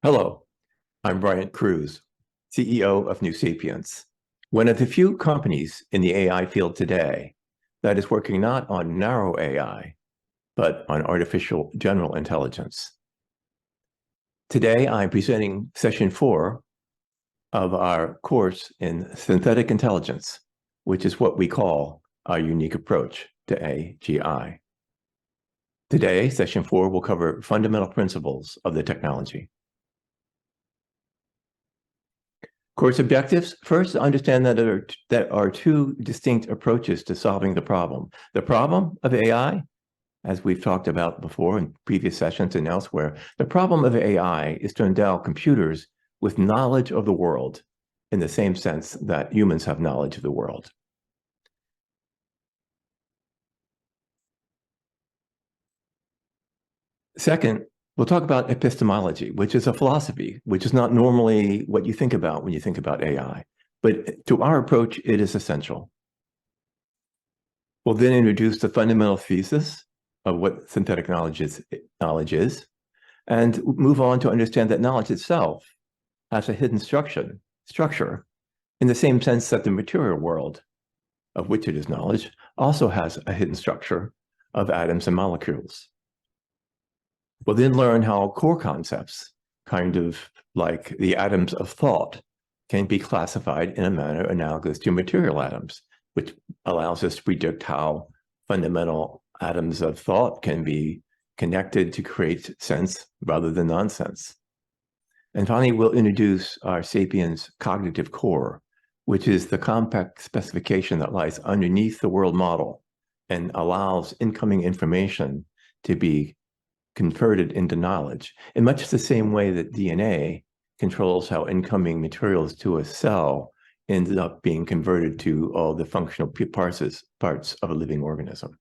Hello, I'm Brian Cruz, CEO of New Sapiens, one of the few companies in the AI field today that is working not on narrow AI, but on artificial general intelligence. Today, I'm presenting session 4 of our course in synthetic intelligence, which is what we call our unique approach to AGI. Today, session 4 will cover fundamental principles of the technology. Course objectives. First, understand that there are two distinct approaches to solving the problem. The problem of AI, as we've talked about before in previous sessions and elsewhere, the problem of AI is to endow computers with knowledge of the world in the same sense that humans have knowledge of the world. Second, we'll talk about epistemology, which is a philosophy, which is not normally what you think about when you think about AI. But to our approach, it is essential. We'll then introduce the fundamental thesis of what synthetic knowledge is, and move on to understand that knowledge itself has a hidden structure in the same sense that the material world, of which it is knowledge, also has a hidden structure of atoms and molecules. We'll then learn how core concepts, kind of like the atoms of thought, can be classified in a manner analogous to material atoms, which allows us to predict how fundamental atoms of thought can be connected to create sense rather than nonsense. And finally, we'll introduce our Sapiens cognitive core, which is the compact specification that lies underneath the world model and allows incoming information to be converted into knowledge in much the same way that DNA controls how incoming materials to a cell ended up being converted to all the functional parts of a living organism.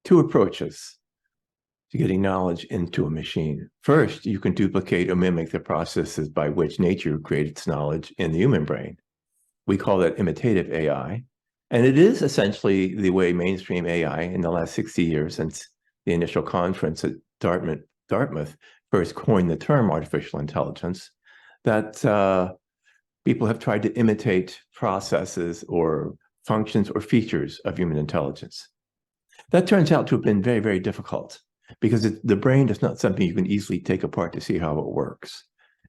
Two approaches to getting knowledge into a machine. First, you can duplicate or mimic the processes by which nature creates knowledge in the human brain. We call that imitative AI. And it is essentially the way mainstream AI in the last 60 years since the initial conference at Dartmouth first coined the term artificial intelligence, that people have tried to imitate processes or functions or features of human intelligence. That turns out to have been very, very difficult because the brain is not something you can easily take apart to see how it works.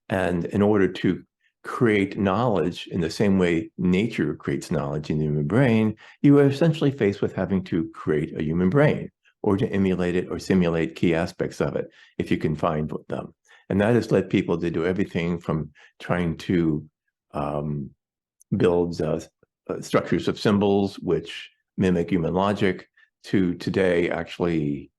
And in order to create knowledge in the same way nature creates knowledge in the human brain, you are essentially faced with having to create a human brain or to emulate it or simulate key aspects of it if you can find them. And that has led people to do everything from trying to build structures of symbols which mimic human logic to today actually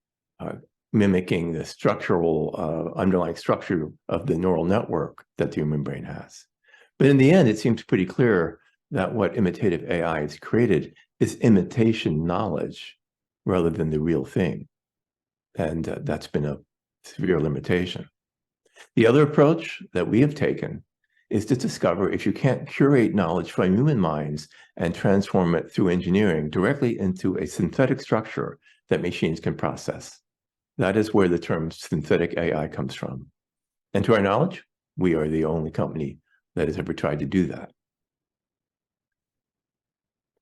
mimicking the structural underlying structure of the neural network that the human brain has. But in the end, it seems pretty clear that what imitative AI has created is imitation knowledge rather than the real thing. And that's been a severe limitation. The other approach that we have taken is to discover if you can't curate knowledge from human minds and transform it through engineering directly into a synthetic structure that machines can process. That is where the term synthetic AI comes from. And to our knowledge, we are the only company that has ever tried to do that.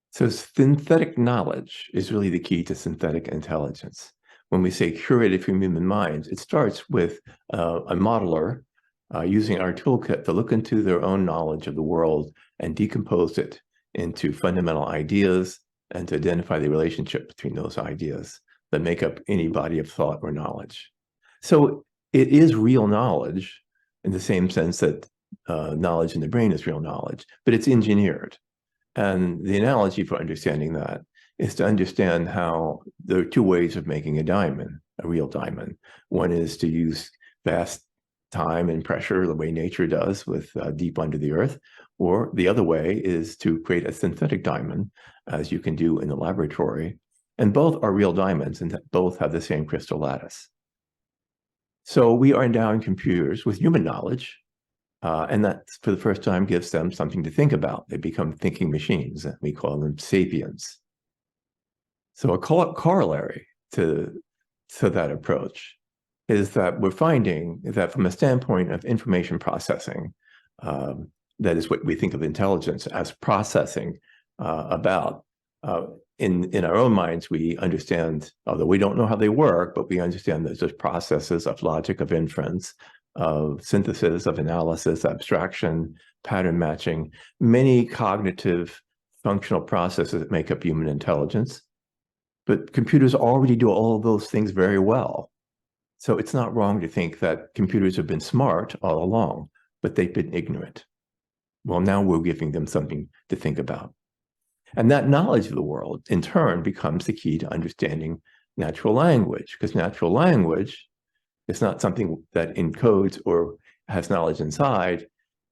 So synthetic knowledge is really the key to synthetic intelligence. When we say curated from human minds, it starts with a modeler using our toolkit to look into their own knowledge of the world and decompose it into fundamental ideas and to identify the relationship between those ideas that make up any body of thought or knowledge. So it is real knowledge in the same sense that knowledge in the brain is real knowledge, but it's engineered. And the analogy for understanding that is to understand how there are two ways of making a diamond, a real diamond. One is to use vast time and pressure the way nature does with deep under the earth, or the other way is to create a synthetic diamond, as you can do in the laboratory. And both are real diamonds and both have the same crystal lattice. So we are endowing computers with human knowledge, and that for the first time gives them something to think about. They become thinking machines. We call them sapiens. So a corollary to to that approach is that we're finding that from a standpoint of information processing, that is what we think of intelligence as processing about. In our own minds, we understand, although we don't know how they work, but we understand there's just processes of logic, of inference, of synthesis, of analysis, abstraction, pattern matching, many cognitive functional processes that make up human intelligence. But computers already do all of those things very well. So it's not wrong to think that computers have been smart all along, but they've been ignorant. Well, now we're giving them something to think about. And that knowledge of the world, in turn, becomes the key to understanding natural language, because natural language is not something that encodes or has knowledge inside.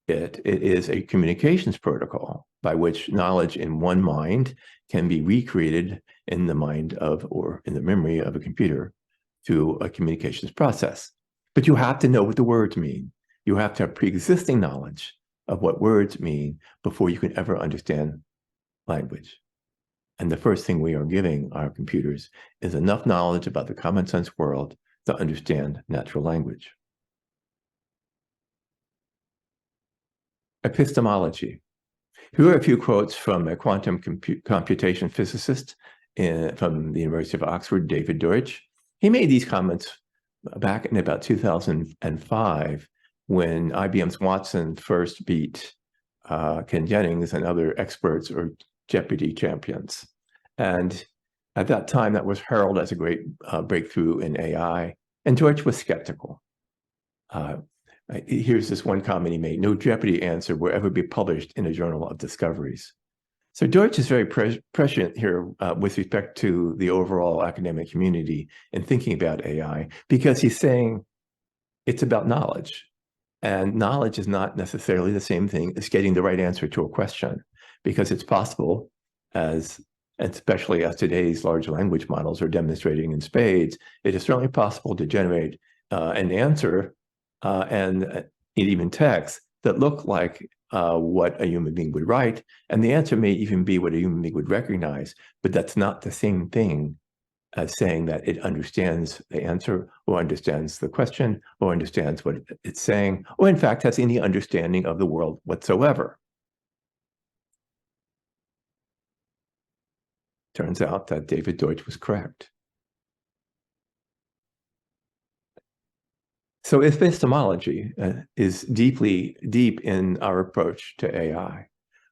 It is a communications protocol by which knowledge in one mind can be recreated in the mind of, or in the memory of a computer through a communications process. But you have to know what the words mean. You have to have pre-existing knowledge of what words mean before you can ever understand language. And the first thing we are giving our computers is enough knowledge about the common sense world to understand natural language. Epistemology. Here are a few quotes from a quantum computation physicist from the University of Oxford, David Deutsch. He made these comments back in about 2005 when IBM's Watson first beat Ken Jennings and other experts or Jeopardy champions. And at that time, that was heralded as a great breakthrough in AI. And Deutsch was skeptical. Here's this one comment he made: no Jeopardy answer will ever be published in a journal of discoveries. So Deutsch is very prescient here with respect to the overall academic community in thinking about AI, because he's saying it's about knowledge. And knowledge is not necessarily the same thing as getting the right answer to a question, because it's possible, especially as today's large language models are demonstrating in spades, it is certainly possible to generate an answer and even text that look like what a human being would write. And the answer may even be what a human being would recognize, but that's not the same thing as saying that it understands the answer or understands the question or understands what it's saying, or in fact has any understanding of the world whatsoever. Turns out that David Deutsch was correct. So epistemology is deep in our approach to AI.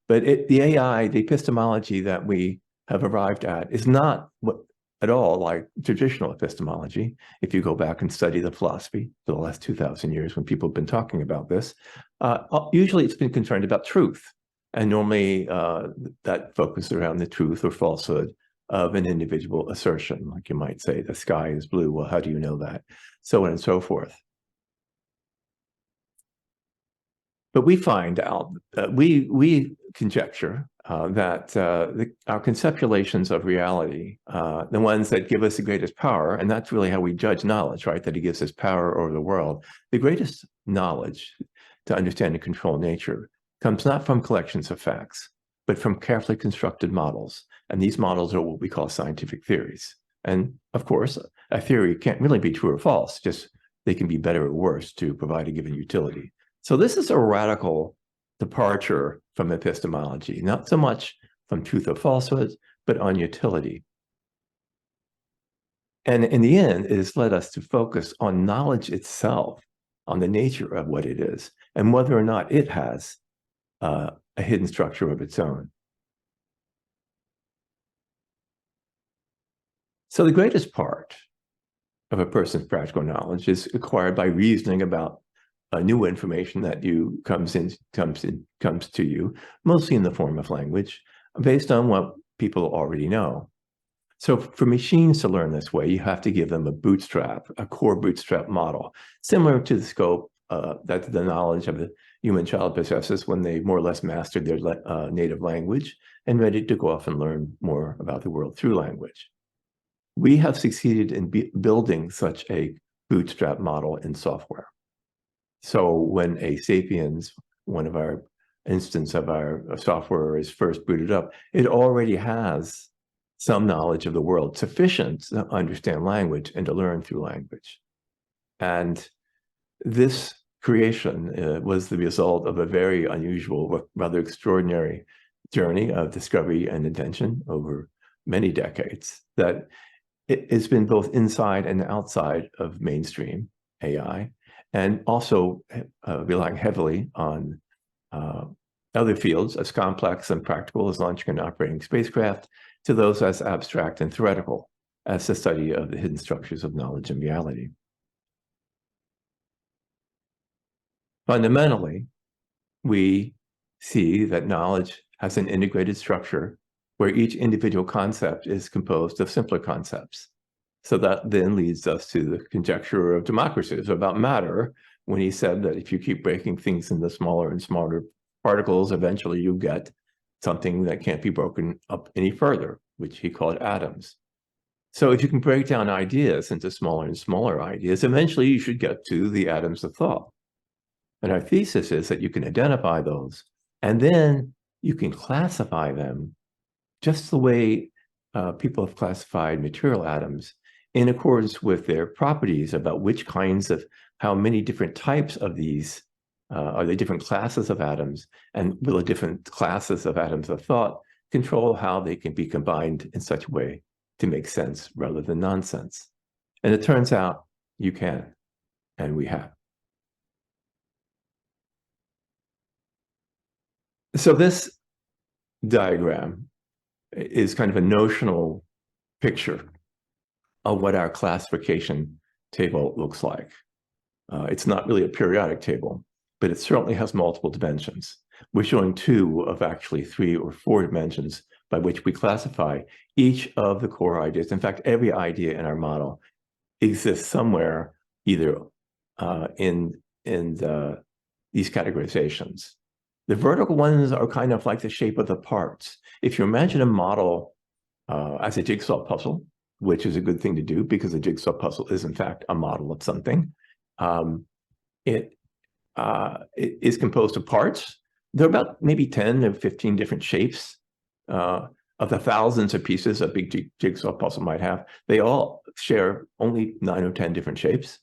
But the epistemology that we have arrived at is not at all like traditional epistemology. If you go back and study the philosophy for the last 2,000 years when people have been talking about this, usually it's been concerned about truth. And normally that focuses around the truth or falsehood of an individual assertion. Like you might say, the sky is blue. Well, how do you know that? So on and so forth. But we find out, we conjecture that our conceptualizations of reality, the ones that give us the greatest power, and that's really how we judge knowledge, right? That it gives us power over the world. The greatest knowledge to understand and control nature comes not from collections of facts, but from carefully constructed models. And these models are what we call scientific theories. And of course, a theory can't really be true or false, just they can be better or worse to provide a given utility. So this is a radical departure from epistemology, not so much from truth or falsehood, but on utility. And in the end, it has led us to focus on knowledge itself, on the nature of what it is, and whether or not it has a hidden structure of its own. So the greatest part of a person's practical knowledge is acquired by reasoning about new information that comes to you, mostly in the form of language, based on what people already know. So for machines to learn this way, you have to give them a core bootstrap model, similar to the scope that the knowledge of the human child possesses when they more or less mastered their native language and ready to go off and learn more about the world through language. We have succeeded in building such a bootstrap model in software. So when a Sapiens, one of our instance of our software, is first booted up, it already has some knowledge of the world sufficient to understand language and to learn through language. And this creation was the result of a very unusual, rather extraordinary journey of discovery and invention over many decades that it's been both inside and outside of mainstream AI, and also relying heavily on other fields as complex and practical as launching and operating spacecraft, to those as abstract and theoretical as the study of the hidden structures of knowledge and reality. Fundamentally, we see that knowledge has an integrated structure where each individual concept is composed of simpler concepts. So that then leads us to the conjecture of Democritus about matter, when he said that if you keep breaking things into smaller and smaller particles, eventually you get something that can't be broken up any further, which he called atoms. So if you can break down ideas into smaller and smaller ideas, eventually you should get to the atoms of thought. And our thesis is that you can identify those, and then you can classify them just the way people have classified material atoms, in accordance with their properties about which kinds of, how many different types of these, are they different classes of atoms, and will the different classes of atoms of thought control how they can be combined in such a way to make sense rather than nonsense. And it turns out you can, and we have. So this diagram is kind of a notional picture of what our classification table looks like. It's not really a periodic table, but it certainly has multiple dimensions. We're showing 2 of actually 3 or 4 dimensions by which we classify each of the core ideas. In fact, every idea in our model exists somewhere, either in these categorizations. The vertical ones are kind of like the shape of the parts. If you imagine a model as a jigsaw puzzle, which is a good thing to do because a jigsaw puzzle is in fact a model of something, it is composed of parts. There are about maybe 10 or 15 different shapes of the thousands of pieces a big jigsaw puzzle might have. They all share only 9 or 10 different shapes.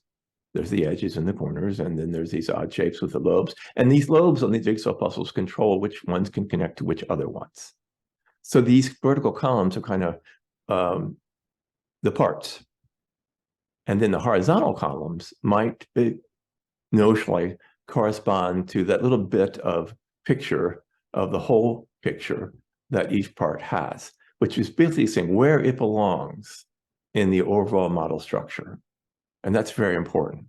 There's the edges and the corners, and then there's these odd shapes with the lobes. And these lobes on the jigsaw puzzles control which ones can connect to which other ones. So these vertical columns are kind of the parts. And then the horizontal columns might notionally correspond to that little bit of picture of the whole picture that each part has, which is basically saying where it belongs in the overall model structure. And that's very important,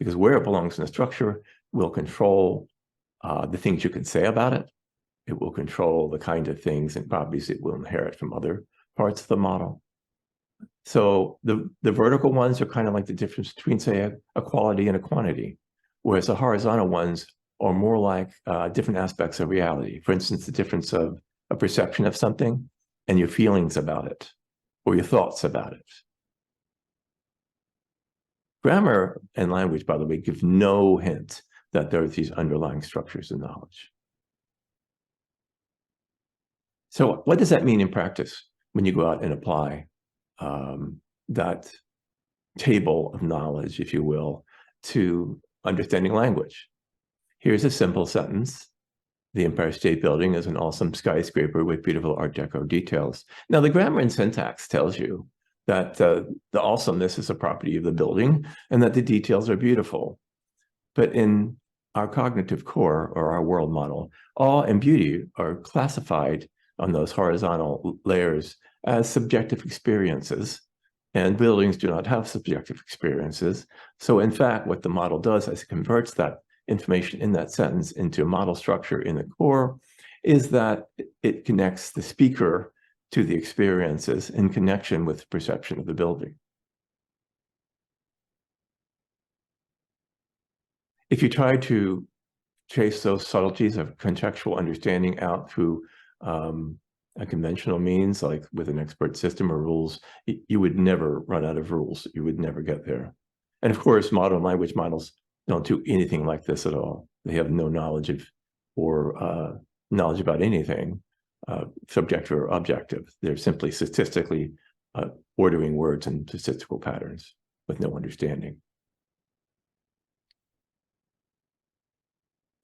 because where it belongs in the structure will control the things you can say about it. It will control the kind of things and properties it will inherit from other parts of the model. So the vertical ones are kind of like the difference between, say, a quality and a quantity, whereas the horizontal ones are more like different aspects of reality. For instance, the difference of a perception of something and your feelings about it, or your thoughts about it. Grammar and language, by the way, give no hint that there are these underlying structures of knowledge. So what does that mean in practice when you go out and apply that table of knowledge, if you will, to understanding language? Here's a simple sentence. The Empire State Building is an awesome skyscraper with beautiful Art Deco details. Now, the grammar and syntax tells you that the awesomeness is a property of the building and that the details are beautiful. But in our cognitive core, or our world model, awe and beauty are classified on those horizontal layers as subjective experiences, and buildings do not have subjective experiences. So in fact, what the model does is it converts that information in that sentence into a model structure in the core, is that it connects the speaker to the experiences in connection with the perception of the building. If you try to trace those subtleties of contextual understanding out through a conventional means, like with an expert system or rules, you would never run out of rules. You would never get there. And of course, modern language models don't do anything like this at all. They have no knowledge of, or knowledge about anything. subjective or objective. They're simply statistically ordering words in statistical patterns with no understanding.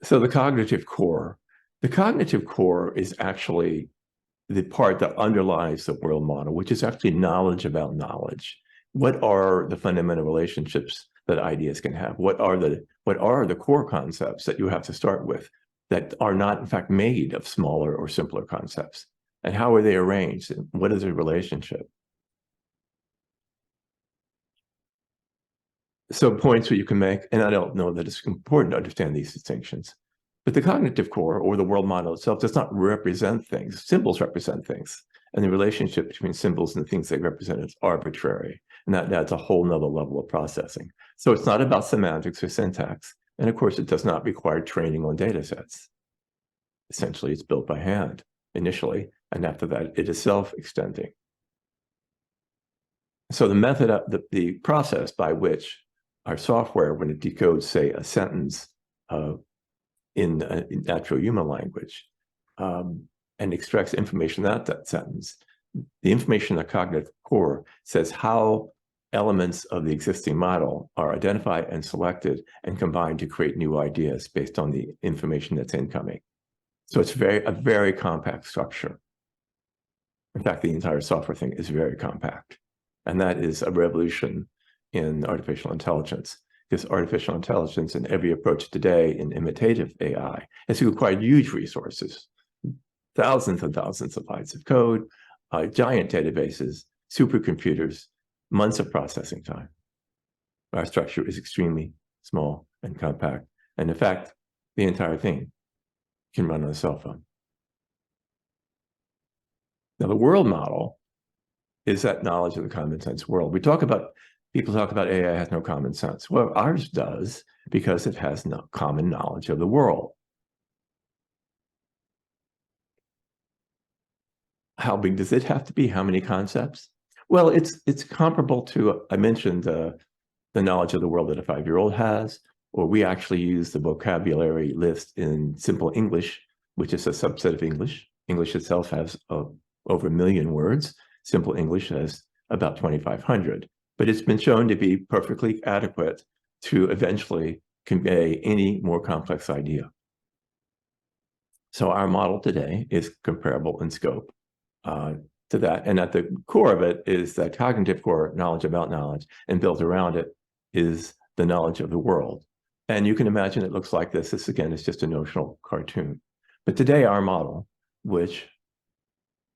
So the cognitive core is actually the part that underlies the world model, which is actually knowledge about knowledge. What are the fundamental relationships that ideas can have? What are the core concepts that you have to start with that are not, in fact, made of smaller or simpler concepts? And how are they arranged? And what is the relationship? So points where you can make, and I don't know that it's important to understand these distinctions, but the cognitive core or the world model itself does not represent things. Symbols represent things. And the relationship between symbols and the things they represent is arbitrary. And that's a whole nother level of processing. So it's not about semantics or syntax. And of course, it does not require training on data sets. Essentially, it's built by hand initially. And after that, it is self-extending. So the method of the process by which our software, when it decodes, say, a sentence in natural human language and extracts information out that sentence, the information in the cognitive core says how elements of the existing model are identified and selected and combined to create new ideas based on the information that's incoming. So it's a very compact structure. In fact, the entire software thing is very compact. And that is a revolution in artificial intelligence, because artificial intelligence and every approach today in imitative AI has required huge resources, thousands and thousands of lines of code, giant databases, supercomputers, months of processing time. Our structure is extremely small and compact. And in fact, the entire thing can run on a cell phone. Now, the world model is that knowledge of the common sense world. People talk about AI has no common sense. Well, ours does, because it has no common knowledge of the world. How big does it have to be? How many concepts? Well, it's comparable to, I mentioned the knowledge of the world that a 5-year-old has, or we actually use the vocabulary list in simple English, which is a subset of English. English itself has over 1 million words. Simple English has about 2,500, but it's been shown to be perfectly adequate to eventually convey any more complex idea. So our model today is comparable in scope to that. And at the core of it is that cognitive core, knowledge about knowledge, and built around it is the knowledge of the world. And you can imagine it looks like this. This, again, is just a notional cartoon. But today, our model, which,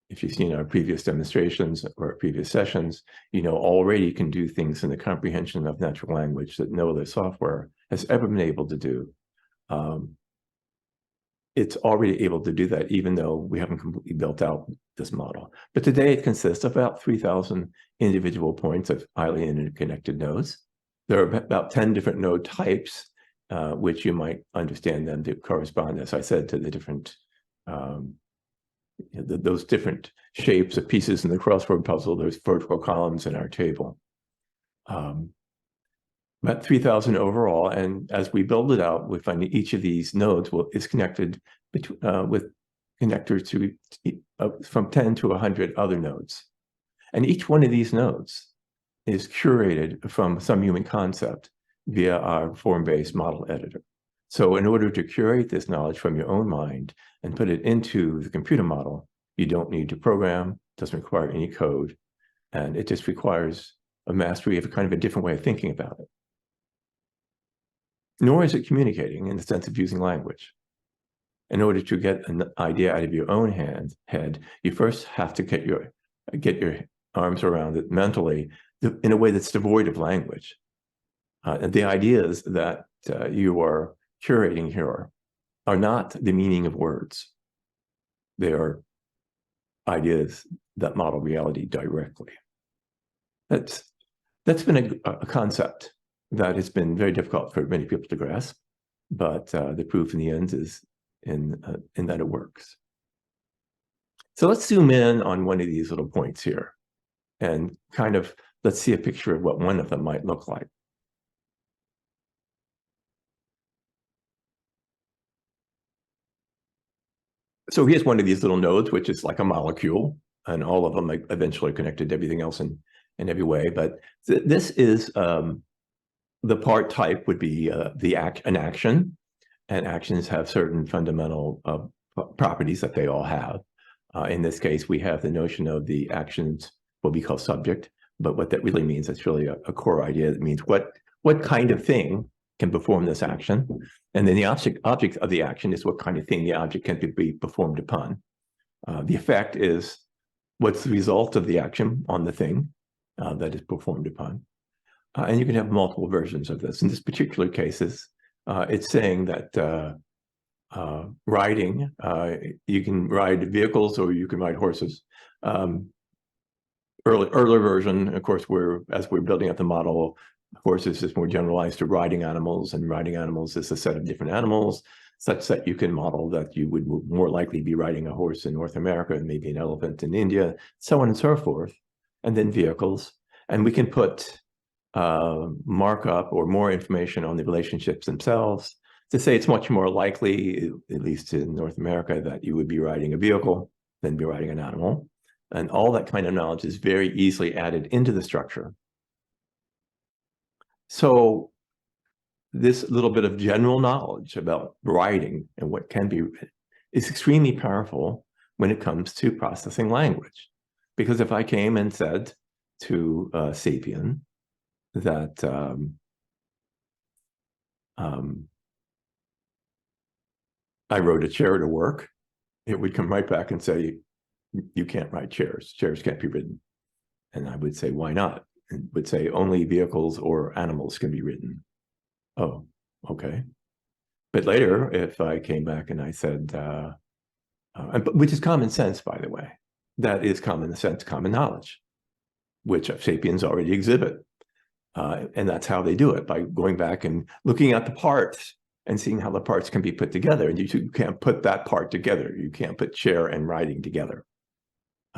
if you've seen our previous demonstrations or our previous sessions, already can do things in the comprehension of natural language that no other software has ever been able to do. It's already able to do that, even though we haven't completely built out this model. But today it consists of about 3,000 individual points of highly interconnected nodes. There are about 10 different node types, which you might understand them to correspond, as I said, to the different those different shapes of pieces in the crossword puzzle, those vertical columns in our table. About 3,000 overall, and as we build it out, we find that each of these nodes is connected with connectors to from 10 to 100 other nodes. And each one of these nodes is curated from some human concept via our form-based model editor. So in order to curate this knowledge from your own mind and put it into the computer model, you don't need to program, doesn't require any code, and it just requires a mastery of a kind of a different way of thinking about it. Nor is it communicating in the sense of using language. In order to get an idea out of your own head, you first have to get your arms around it mentally in a way that's devoid of language. And the ideas that you are curating here are not the meaning of words. They are ideas that model reality directly. That's been a concept that has been very difficult for many people to grasp, but the proof in the end is in that it works. So let's zoom in on one of these little points here and kind of let's see a picture of what one of them might look like. So here's one of these little nodes, which is like a molecule, and all of them eventually connected to everything else in every way. But this is the part type would be an action, and actions have certain fundamental properties that they all have. In this case, we have the notion of the actions, what we call subject, but what that really means, that's really a core idea. That means what kind of thing can perform this action, and then the object of the action is what kind of thing the object can be performed upon. The effect is what's the result of the action on the thing that is performed upon. And you can have multiple versions of this. In this particular case, it's saying that riding, you can ride vehicles or you can ride horses. Earlier version, of course, as we're building up the model, horses is more generalized to riding animals, and riding animals is a set of different animals, such that you can model that you would more likely be riding a horse in North America and maybe an elephant in India, so on and so forth. And then vehicles. And we can put markup or more information on the relationships themselves to say it's much more likely, at least in North America, that you would be riding a vehicle than be riding an animal. And all that kind of knowledge is very easily added into the structure. So this little bit of general knowledge about writing and what can be written is extremely powerful when it comes to processing language. Because if I came and said to Sapien that I wrote a chair to work, it would come right back and say, you can't write chairs. Chairs can't be written. And I would say, why not? And would say only vehicles or animals can be written. Oh, okay. But later, if I came back and I said, which is common sense, by the way, that is common sense, common knowledge, which Sapiens already exhibit. And that's how they do it, by going back and looking at the parts and seeing how the parts can be put together. And you can't put that part together. You can't put chair and riding together.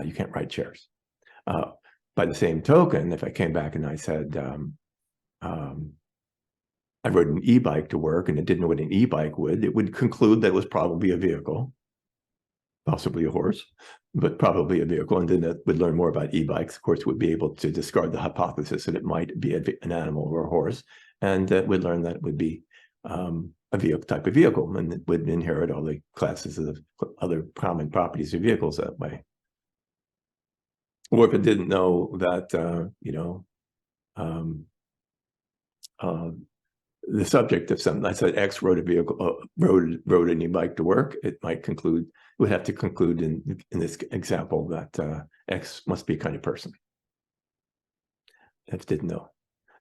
You can't write chairs. By the same token, if I came back and I said, I rode an e-bike to work and it didn't know what an e-bike would, it would conclude that it was probably a vehicle, possibly a horse, but probably a vehicle. And then it would learn more about e-bikes. Of course, would be able to discard the hypothesis that it might be an animal or a horse, and would learn that it would be a vehicle, type of vehicle, and it would inherit all the classes of other common properties of vehicles that way. Or if it didn't know that, the subject of something, I said X rode a vehicle, rode an e-bike to work, it might conclude, would have to conclude in this example that X must be a kind of person. If it didn't know.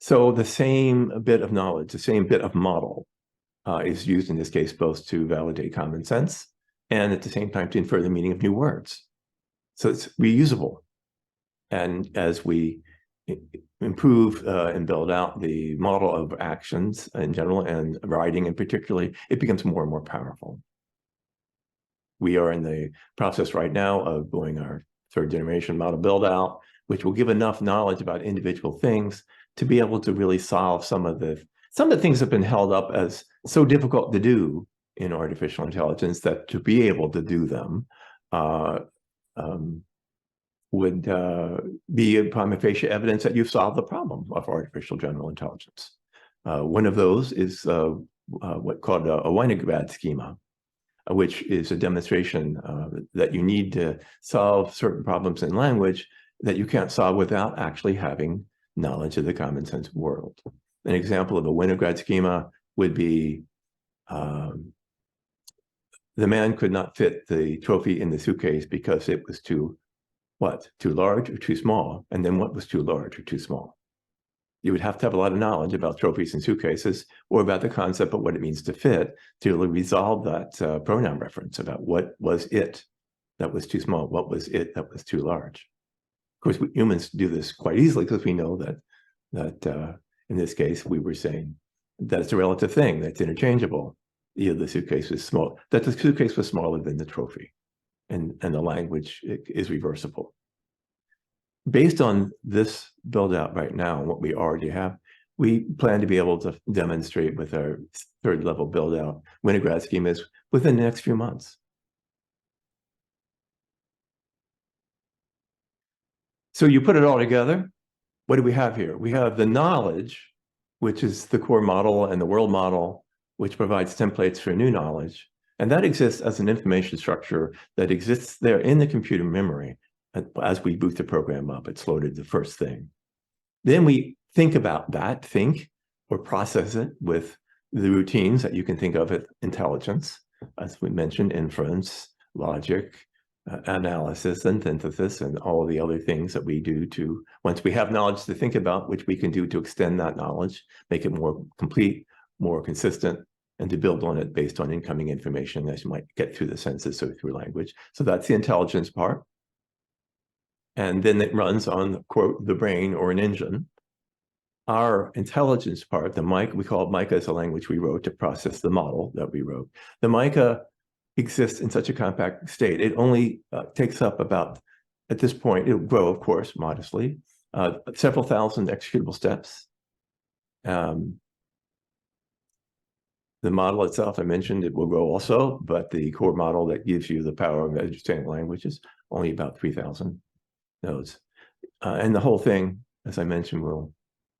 So the same bit of knowledge, the same bit of model is used in this case both to validate common sense and at the same time to infer the meaning of new words. So it's reusable. And as we improve and build out the model of actions in general and writing in particularly, it becomes more and more powerful. We are in the process right now of doing our third generation model build out, which will give enough knowledge about individual things to be able to really solve some of the things that have been held up as so difficult to do in artificial intelligence, that to be able to do them would be a prima facie evidence that you've solved the problem of artificial general intelligence. One of those is what's called a Winograd schema, which is a demonstration that you need to solve certain problems in language that you can't solve without actually having knowledge of the common sense world. An example of a Winograd schema would be the man could not fit the trophy in the suitcase because it was too large or too small? And then what was too large or too small? You would have to have a lot of knowledge about trophies and suitcases, or about the concept of what it means to fit, to really resolve that pronoun reference about what was it that was too small, what was it that was too large. Of course, humans do this quite easily because we know that in this case, we were saying that it's a relative thing, that's interchangeable. The suitcase was small, that the suitcase was smaller than the trophy. And the language is reversible. Based on this build out right now, what we already have, we plan to be able to demonstrate with our third level build out Winograd schemas within the next few months. So you put it all together, what do we have here? We have the knowledge, which is the core model and the world model, which provides templates for new knowledge. And that exists as an information structure that exists there in the computer memory. As we boot the program up, it's loaded the first thing. Then we think about that, think or process it with the routines that you can think of as intelligence, as we mentioned, inference, logic, analysis and synthesis, and all the other things that we do to, once we have knowledge to think about, which we can do to extend that knowledge, make it more complete, more consistent, and to build on it based on incoming information as you might get through the senses or through language. So that's the intelligence part. And then it runs on, quote, the brain or an engine. Our intelligence part, the MICA, we call it MICA as a language we wrote to process the model that we wrote. The MICA exists in such a compact state. It only takes up about, at this point, it'll grow, of course, modestly, several thousand executable steps. The model itself, I mentioned, it will grow also, but the core model that gives you the power of understanding languages, only about 3,000 nodes. And the whole thing, as I mentioned, will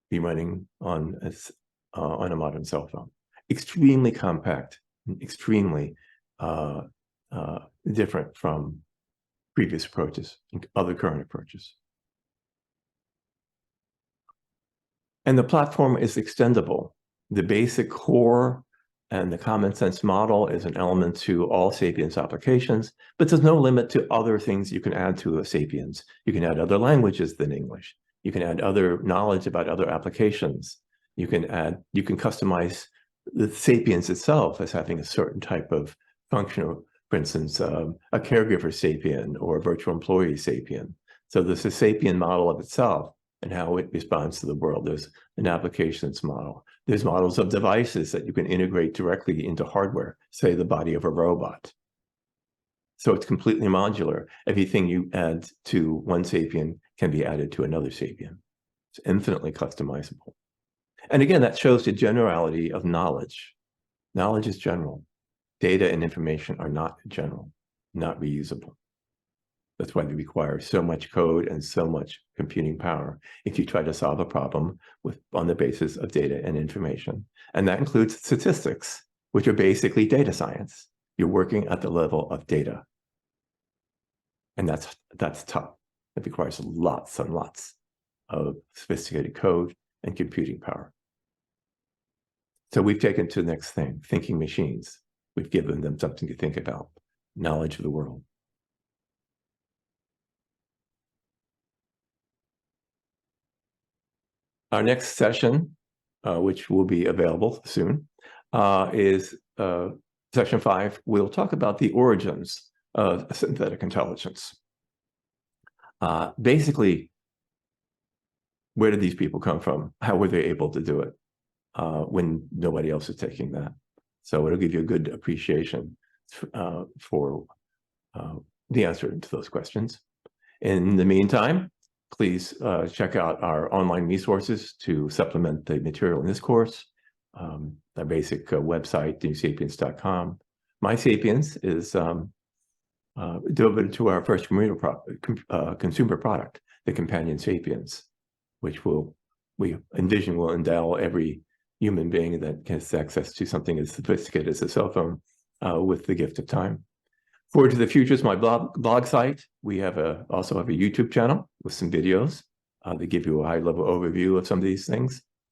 be running on a modern cell phone. Extremely compact, extremely different from previous approaches, other current approaches. And the platform is extendable. The basic core and the common sense model is an element to all Sapiens applications, but there's no limit to other things you can add to a Sapiens. You can add other languages than English. You can add other knowledge about other applications. You can customize the Sapiens itself as having a certain type of function, for instance, a caregiver Sapien or a virtual employee Sapien. So there's a Sapien model of itself and how it responds to the world. There's an applications model. There's models of devices that you can integrate directly into hardware, say the body of a robot. So it's completely modular. Everything you add to one Sapien can be added to another Sapien. It's infinitely customizable. And again, that shows the generality of knowledge. Knowledge is general. Data and information are not general, not reusable. That's why they require so much code and so much computing power if you try to solve a problem on the basis of data and information. And that includes statistics, which are basically data science. You're working at the level of data. And that's tough. It requires lots and lots of sophisticated code and computing power. So we've taken to the next thing, thinking machines. We've given them something to think about, knowledge of the world. Our next session, which will be available soon, is session 5. We'll talk about the origins of synthetic intelligence. Basically, where did these people come from? How were they able to do it when nobody else is taking that? So it'll give you a good appreciation for the answer to those questions. In the meantime, please check out our online resources to supplement the material in this course. Our basic website, newsapiens.com. My Sapiens is devoted to our first consumer product, the companion Sapiens, which we envision will endow every human being that has access to something as sophisticated as a cell phone with the gift of time. Forward to the Future is my blog site. We also have a YouTube channel with some videos that give you a high-level overview of some of these things.